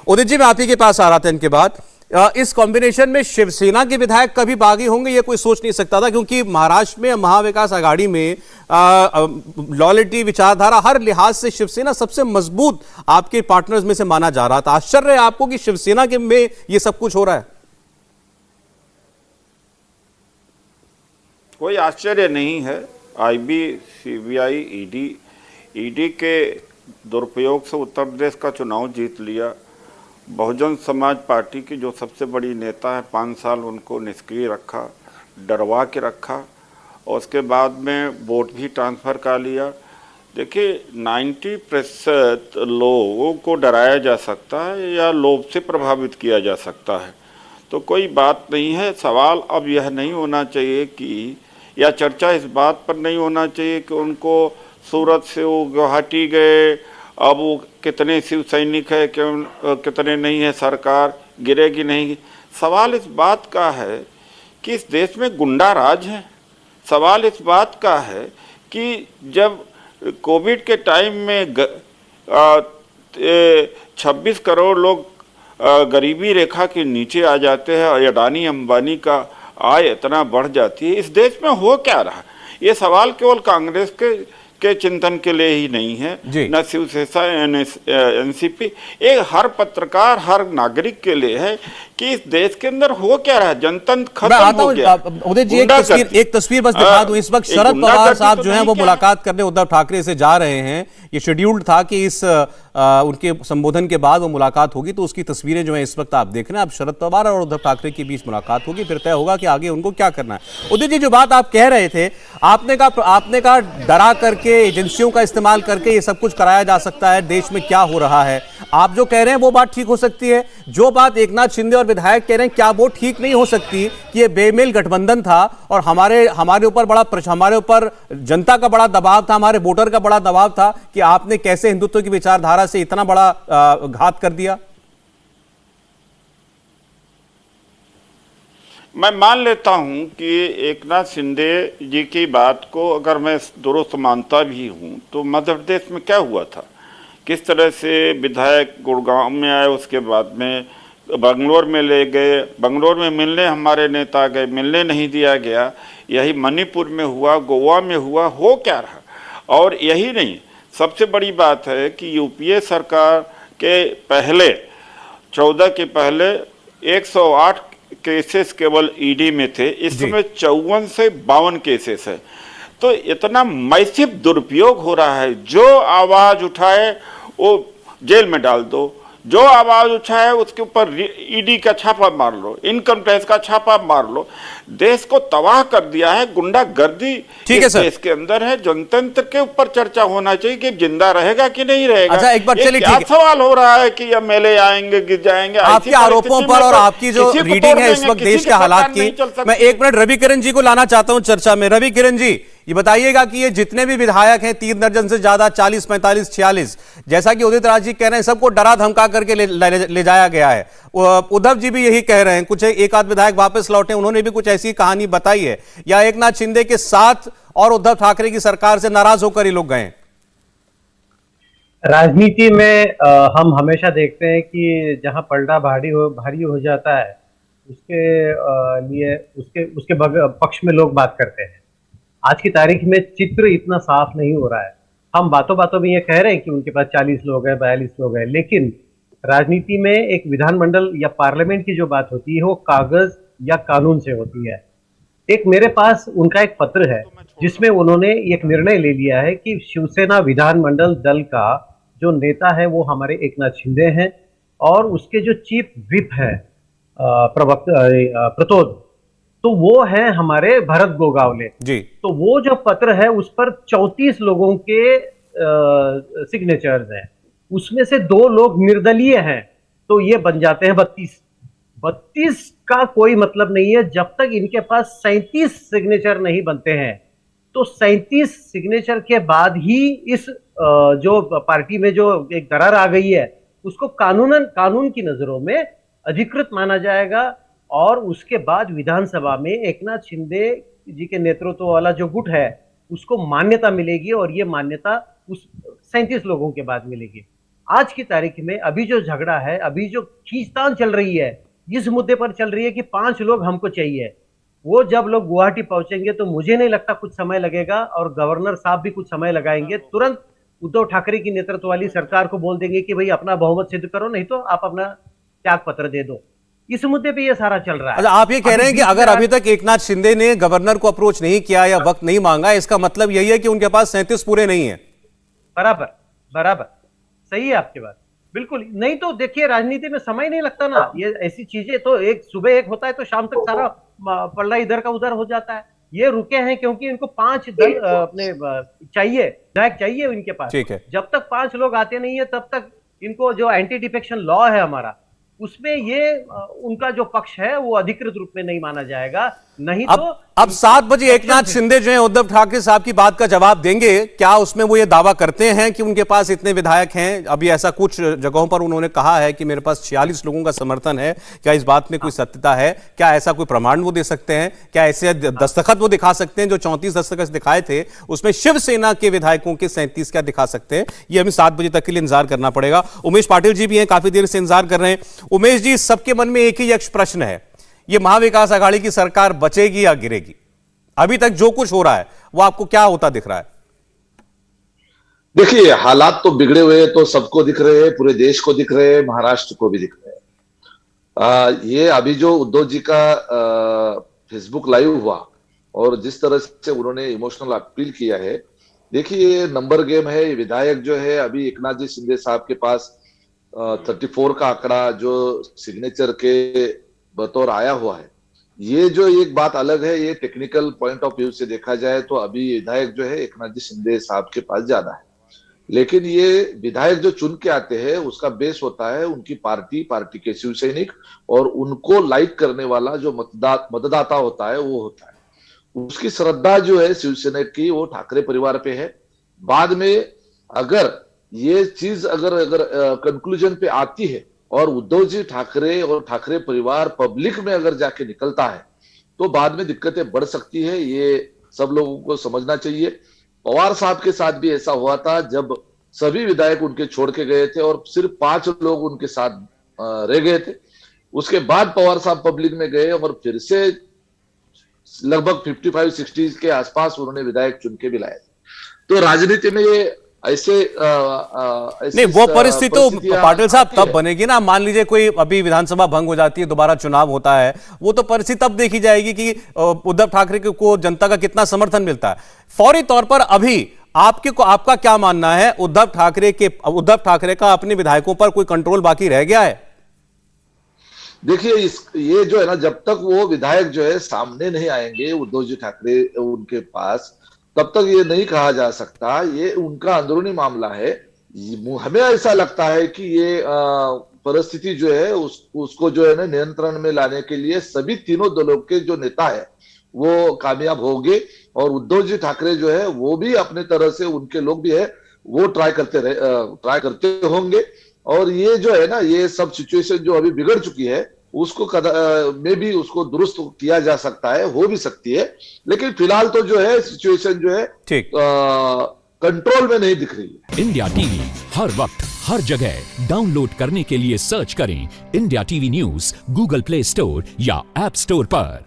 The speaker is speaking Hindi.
उदित जी, मैं आप ही के पास आ रहा था इनके बाद। इस कॉम्बिनेशन में शिवसेना के विधायक कभी बागी होंगे ये कोई सोच नहीं सकता था, क्योंकि महाराष्ट्र में महाविकास आघाड़ी में लॉयल्टी, विचारधारा, हर लिहाज से शिवसेना सबसे मजबूत आपके पार्टनर्स में से माना जा रहा था। आश्चर्य है आपको कि शिवसेना के में ये सब कुछ हो रहा है? कोई आश्चर्य नहीं है। आईबी, सीबीआई, ईडी के दुरुपयोग से उत्तर प्रदेश का चुनाव जीत लिया। बहुजन समाज पार्टी की जो सबसे बड़ी नेता है, 5 साल उनको निष्क्रिय रखा, डरवा के रखा, और उसके बाद में वोट भी ट्रांसफ़र कर लिया। देखिए, 90% लोगों को डराया जा सकता है या लोभ से प्रभावित किया जा सकता है, तो कोई बात नहीं है। सवाल अब यह नहीं होना चाहिए कि, या चर्चा इस बात पर नहीं होना चाहिए कि उनको सूरत से वो गुवाहाटी गए, अब वो कितने शिव सैनिक है, कितने नहीं है, सरकार गिरेगी नहीं। सवाल इस बात का है कि इस देश में गुंडा राज है। सवाल इस बात का है कि जब कोविड के टाइम में 26 करोड़ लोग गरीबी रेखा के नीचे आ जाते हैं और अडानी अंबानी का आय इतना बढ़ जाती है, इस देश में हो क्या रहा? ये सवाल केवल कांग्रेस के चिंतन के लिए ही नहीं है, न शिवसेना, एनसीपी, एक हर पत्रकार, हर नागरिक के लिए है कि इस देश के अंदर हो क्या रहा है। जनतंत्र खत्म हो गया। उदित जी, एक तस्वीर बस दिखा दूं। इस वक्त शरद पवार साहब जो हैं वो मुलाकात करने उद्धव ठाकरे से जा रहे हैं। ये शेड्यूल्ड था कि इस उनके संबोधन के बाद वो मुलाकात होगी, तो उसकी तस्वीरें जो है इस वक्त आप देख रहे हैं। अब शरद पवार और उद्धव ठाकरे के बीच मुलाकात होगी, फिर तय होगा कि आगे उनको क्या करना है। उदित जी, जो बात आप कह रहे थे, आपने कहा डरा करके, एजेंसियों का इस्तेमाल करके ये सब कुछ कराया जा सकता है, देश में क्या हो रहा है। आप जो कह रहे हैं वो बात ठीक हो सकती है। जो बात एकनाथ शिंदे और विधायक कह रहे हैं, क्या वो ठीक नहीं हो सकती कि ये बेमेल गठबंधन था और हमारे ऊपर जनता का बड़ा दबाव था, हमारे वोटर का बड़ा दबाव था कि आपने कैसे हिंदुत्व की विचारधारा से इतना बड़ा घात कर दिया? मैं मान लेता हूं कि एकनाथ शिंदे जी की बात को अगर मैं दुरुस्त मानता भी हूं, तो मध्य प्रदेश में क्या हुआ था, किस तरह से विधायक गुड़गांव में आए, उसके बाद में बंगलोर में ले गए, बंगलोर में मिलने हमारे नेता गए, मिलने नहीं दिया गया। यही मणिपुर में हुआ, गोवा में हुआ, हो क्या रहा। और यही नहीं, सबसे बड़ी बात है कि यूपीए सरकार के पहले 14 के पहले 108 केसेस केवल ईडी में थे, इस समय 54 से 52 केसेस है। तो इतना मैसिव दुरुपयोग हो रहा है। जो आवाज उठाए वो जेल में डाल दो, जो आवाज उठाए उसके ऊपर ईडी का छापा मार लो, इनकम टैक्स का छापा मार लो। देश को तबाह कर दिया है, गुंडागर्दी इस देश के अंदर है। जनतंत्र के ऊपर चर्चा होना चाहिए कि जिंदा रहेगा कि नहीं रहेगा। अच्छा, एक बार चलिए, क्या सवाल हो रहा है कि एमएलए आएंगे, गिर जाएंगे। आपके आरोपों पर और आपकी जो रीडिंग है इस वक्त देश के हालात की, मैं 1 मिनट रवि किरण जी को लाना चाहता हूं चर्चा में। रवि किरण जी, ये बताइएगा कि ये जितने भी विधायक हैं, 3 दर्जन से ज्यादा, 40, 45, 46, जैसा कि उदित राज जी कह रहे हैं, सबको डरा धमका करके ले जाया गया है। उद्धव जी भी यही कह रहे हैं। कुछ एक आध विधायक वापस लौटे, उन्होंने भी कुछ ऐसी कहानी बताई है। या एकनाथ शिंदे के साथ और उद्धव ठाकरे की सरकार से नाराज होकर ये लोग गए? राजनीति में हम हमेशा देखते हैं कि जहां पलड़ा भारी हो जाता है, उसके लिए उसके पक्ष में लोग बात करते हैं। आज की तारीख में चित्र इतना साफ नहीं हो रहा है। हम बातों बातों में ये कह रहे हैं कि उनके पास 40 लोग हैं, 42 लोग हैं, लेकिन राजनीति में एक विधानमंडल या पार्लियामेंट की जो बात होती है वो कागज या कानून से होती है। एक मेरे पास उनका एक पत्र है जिसमें उन्होंने एक निर्णय ले लिया है कि शिवसेना विधानमंडल दल का जो नेता है वो हमारे एकनाथ शिंदे हैं और उसके जो चीफ व्हिप है प्रतोद, तो वो है हमारे भरत गोगावले जी। तो वो जो पत्र है उस पर 34 लोगों के सिग्नेचर्स हैं, उसमें से 2 लोग निर्दलीय हैं, तो ये बन जाते हैं 32 का कोई मतलब नहीं है जब तक इनके पास 37 सिग्नेचर नहीं बनते हैं। तो 37 सिग्नेचर के बाद ही इस जो पार्टी में जो एक दरार आ गई है उसको कानून की नजरों में अधिकृत माना जाएगा और उसके बाद विधानसभा में एकनाथ शिंदे जी के नेतृत्व वाला जो गुट है उसको मान्यता मिलेगी और ये मान्यता उस 37 लोगों के बाद मिलेगी। आज की तारीख में अभी जो झगड़ा है, अभी जो खींचतान चल रही है, इस मुद्दे पर चल रही है कि 5 लोग हमको चाहिए, वो जब लोग गुवाहाटी पहुंचेंगे तो मुझे नहीं लगता कुछ समय लगेगा, और गवर्नर साहब भी कुछ समय लगाएंगे। तुरंत उद्धव ठाकरे की नेतृत्व वाली सरकार को बोल देंगे कि भाई अपना बहुमत सिद्ध करो, नहीं तो आप अपना त्याग पत्र दे दो। इस मुद्दे पे ये सारा चल रहा है। अच्छा, आप ये कह रहे हैं कि अगर अभी तक एकनाथ शिंदे ने गवर्नर को अप्रोच नहीं किया या वक्त नहीं मांगा, इसका मतलब यही है कि उनके पास 37 पूरे नहीं है। बराबर बराबर, सही है आपकी बात, बिल्कुल। नहीं तो देखिए, राजनीति में समय नहीं लगता ना, ये ऐसी चीजें तो एक सुबह एक होता है तो शाम तक सारा पल्ला इधर का उधर हो जाता है। ये रुके हैं क्योंकि इनको 5 दल अपने चाहिए, विधायक चाहिए इनके पास। ठीक है। जब तक 5 लोग आते नहीं है तब तक इनको जो एंटी डिफेक्शन लॉ है हमारा, उसमें ये उनका जो पक्ष है वो अधिकृत रूप में नहीं माना जाएगा। नहीं तो अब 7 बजे एकनाथ शिंदे जो है उद्धव ठाकरे साहब की बात का जवाब देंगे। क्या उसमें वो ये दावा करते हैं कि उनके पास इतने विधायक हैं? अभी ऐसा कुछ जगहों पर उन्होंने कहा है कि मेरे पास 46 लोगों का समर्थन है। क्या इस बात में कोई सत्यता है? क्या ऐसा कोई प्रमाण वो दे सकते हैं? क्या ऐसे दस्तखत वो दिखा सकते हैं? जो 34 दस्तखत दिखाए थे उसमें शिवसेना के विधायकों के 37 क्या दिखा सकते हैं? ये हमें 7 बजे तक के लिए इंतजार करना पड़ेगा। उमेश पाटिल जी भी हैं, काफी देर से इंतजार कर रहे हैं। उमेश जी, सबके मन में एक ही यक्ष प्रश्न है, ये महाविकास आघाड़ी की सरकार बचेगी या गिरेगी? अभी तक जो कुछ हो रहा है वो आपको क्या होता दिख रहा है? देखिए, हालात तो बिगड़े हुए तो सबको दिख रहे हैं, पूरे देश को दिख रहे हैं, महाराष्ट्र को भी दिख रहे हैं। ये अभी जो उद्धव जी का फेसबुक लाइव हुआ और जिस तरह से उन्होंने इमोशनल अपील किया है, देखिए ये नंबर गेम है। विधायक जो है अभी एकनाथ जी शिंदे साहब के पास 34 का आंकड़ा जो सिग्नेचर के बतौर आया हुआ है, ये जो एक बात अलग है, ये टेक्निकल पॉइंट ऑफ व्यू से देखा जाए तो अभी विधायक जो है एकनाथ जी शिंदे साहब के पास ज्यादा है। लेकिन ये विधायक जो चुन के आते हैं उसका बेस होता है उनकी पार्टी के शिव सैनिक, और उनको लाइक करने वाला जो मतदाता होता है वो होता है। उसकी श्रद्धा जो है शिवसेना की वो ठाकरे परिवार पे है। बाद में अगर ये चीज अगर कंक्लूजन पे आती है और उद्धव जी ठाकरे और ठाकरे परिवार पब्लिक में अगर जाके निकलता है तो बाद में दिक्कतें बढ़ सकती है। ये सब लोगों को समझना चाहिए। पवार साहब के साथ भी ऐसा हुआ था, जब सभी विधायक उनके छोड़ के गए थे और सिर्फ 5 लोग उनके साथ रह गए थे। उसके बाद पवार साहब पब्लिक में गए और फिर से लगभग 55-60 के आसपास उन्होंने विधायक चुन के भी लाए। तो राजनीति में ये ऐसे नहीं, वो परिस्थिति तो पाटिल साहब तब बनेगी ना, मान लीजिए कोई अभी विधानसभा भंग हो जाती है, दोबारा चुनाव होता है, वो तो परिस्थिति तब देखी जाएगी कि उद्धव ठाकरे को जनता का कितना समर्थन मिलता है। फौरी तौर पर अभी आपका क्या मानना है? उद्धव ठाकरे का अपने विधायकों पर कोई कंट्रोल बाकी रह गया है? देखिए, ये जो है ना, जब तक वो विधायक जो है सामने नहीं आएंगे उद्धव जी ठाकरे उनके पास, तब तक ये नहीं कहा जा सकता। ये उनका अंदरूनी मामला है। हमें ऐसा लगता है कि ये परिस्थिति जो है उसको जो है ना नियंत्रण में लाने के लिए सभी तीनों दलों के जो नेता है वो कामयाब होंगे, और उद्धव जी ठाकरे जो है वो भी अपने तरह से, उनके लोग भी है वो ट्राई करते होंगे। और ये जो है ना, ये सब सिचुएशन जो अभी बिगड़ चुकी है उसको में भी उसको दुरुस्त किया जा सकता है, हो भी सकती है। लेकिन फिलहाल तो जो है सिचुएशन जो है कंट्रोल में नहीं दिख रही है। इंडिया टीवी हर वक्त हर जगह डाउनलोड करने के लिए सर्च करें India TV news Google play store या ऐप स्टोर पर।